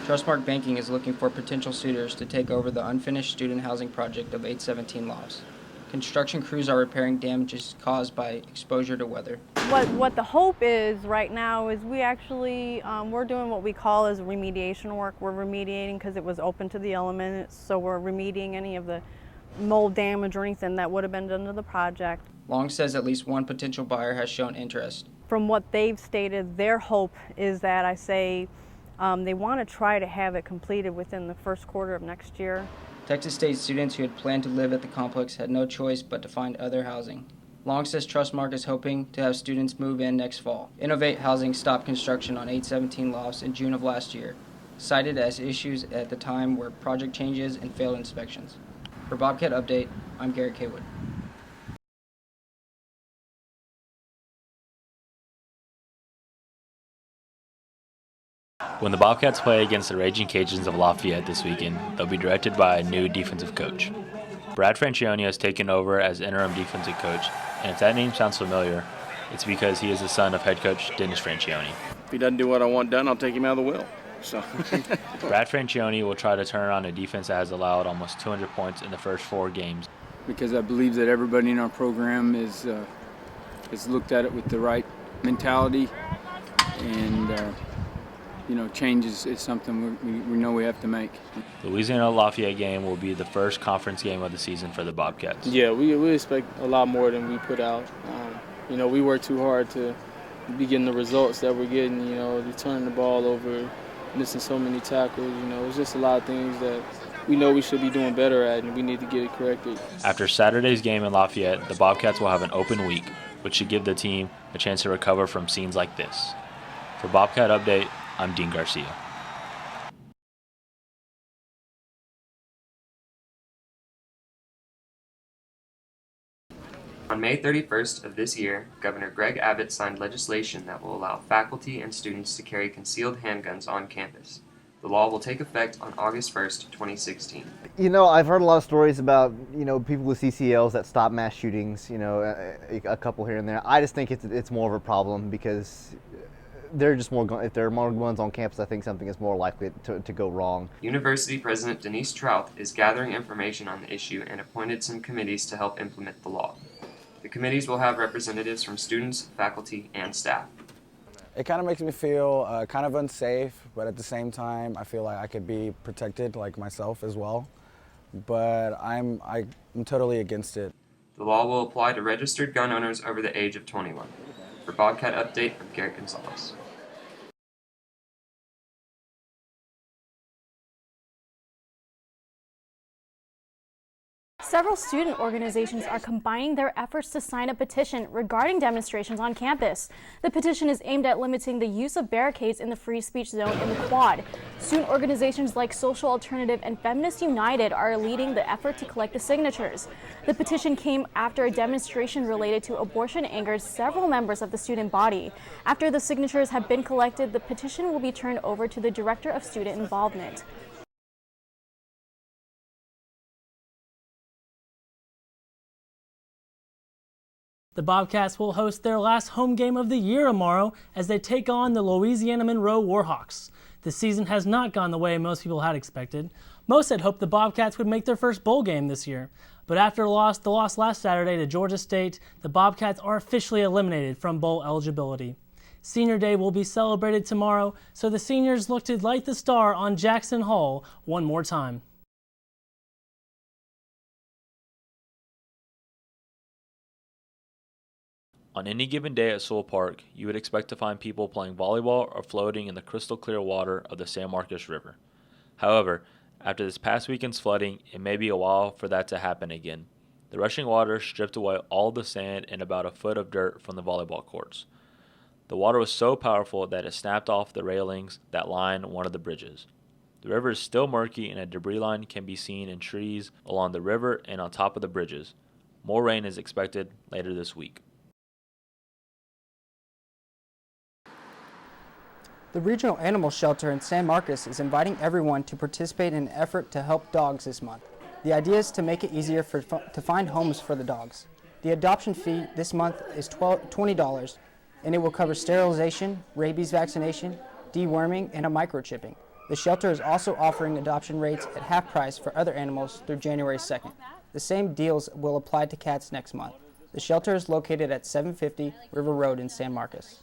Trustmark Banking is looking for potential suitors to take over the unfinished student housing project of 817 Lofts. Construction crews are repairing damages caused by exposure to weather. What the hope is right now is we actually, we're doing what we call as remediation work. We're remediating because it was open to the elements, so we're remediating any of the mold damage or anything that would have been done to the project. Long says at least one potential buyer has shown interest. From what they've stated, their hope is that they want to try to have it completed within the first quarter of next year. Texas State students who had planned to live at the complex had no choice but to find other housing. Long says Trustmark is hoping to have students move in next fall. Innovate Housing stopped construction on 817 Lofts in June of last year, cited as issues at the time were project changes and failed inspections. For Bobcat Update, I'm Garrett Kaywood. When the Bobcats play against the Raging Cajuns of Lafayette this weekend, they'll be directed by a new defensive coach. Brad Francione has taken over as interim defensive coach, and if that name sounds familiar, it's because he is the son of head coach Dennis Francione. If he doesn't do what I want done, I'll take him out of the will. So, Brad Francione will try to turn around a defense that has allowed almost 200 points in the first 4 games. Because I believe that everybody in our program is looked at it with the right mentality, and change is something we know we have to make. The Louisiana-Lafayette game will be the first conference game of the season for the Bobcats. Yeah, we expect a lot more than we put out. We work too hard to be getting the results that we're getting, turning the ball over, missing so many tackles. It's just a lot of things that we know we should be doing better at, and we need to get it corrected. After Saturday's game in Lafayette, the Bobcats will have an open week, which should give the team a chance to recover from scenes like this. For Bobcat Update, I'm Dean Garcia. On May 31st of this year, Governor Greg Abbott signed legislation that will allow faculty and students to carry concealed handguns on campus. The law will take effect on August 1st, 2016. I've heard a lot of stories about, people with CCLs that stop mass shootings, a couple here and there. I just think it's more of a problem because if there are more guns on campus, I think something is more likely to go wrong. University President Denise Trouth is gathering information on the issue and appointed some committees to help implement the law. The committees will have representatives from students, faculty, and staff. It kind of makes me feel kind of unsafe, but at the same time, I feel like I could be protected, like myself as well. But I'm totally against it. The law will apply to registered gun owners over the age of 21. For Bobcat Update, I'm Garrett Gonzalez. Several student organizations are combining their efforts to sign a petition regarding demonstrations on campus. The petition is aimed at limiting the use of barricades in the free speech zone in the Quad. Student organizations like Social Alternative and Feminists United are leading the effort to collect the signatures. The petition came after a demonstration related to abortion angered several members of the student body. After the signatures have been collected, the petition will be turned over to the Director of Student Involvement. The Bobcats will host their last home game of the year tomorrow as they take on the Louisiana Monroe Warhawks. The season has not gone the way most people had expected. Most had hoped the Bobcats would make their first bowl game this year. But after the loss last Saturday to Georgia State, the Bobcats are officially eliminated from bowl eligibility. Senior Day will be celebrated tomorrow, so the seniors look to light the star on Jackson Hall one more time. On any given day at Sewell Park, you would expect to find people playing volleyball or floating in the crystal clear water of the San Marcos River. However, after this past weekend's flooding, it may be a while for that to happen again. The rushing water stripped away all the sand and about a foot of dirt from the volleyball courts. The water was so powerful that it snapped off the railings that line one of the bridges. The river is still murky and a debris line can be seen in trees along the river and on top of the bridges. More rain is expected later this week. The Regional Animal Shelter in San Marcos is inviting everyone to participate in an effort to help dogs this month. The idea is to make it easier to find homes for the dogs. The adoption fee this month is $20, and it will cover sterilization, rabies vaccination, deworming, and a microchipping. The shelter is also offering adoption rates at half price for other animals through January 2nd. The same deals will apply to cats next month. The shelter is located at 750 River Road in San Marcos.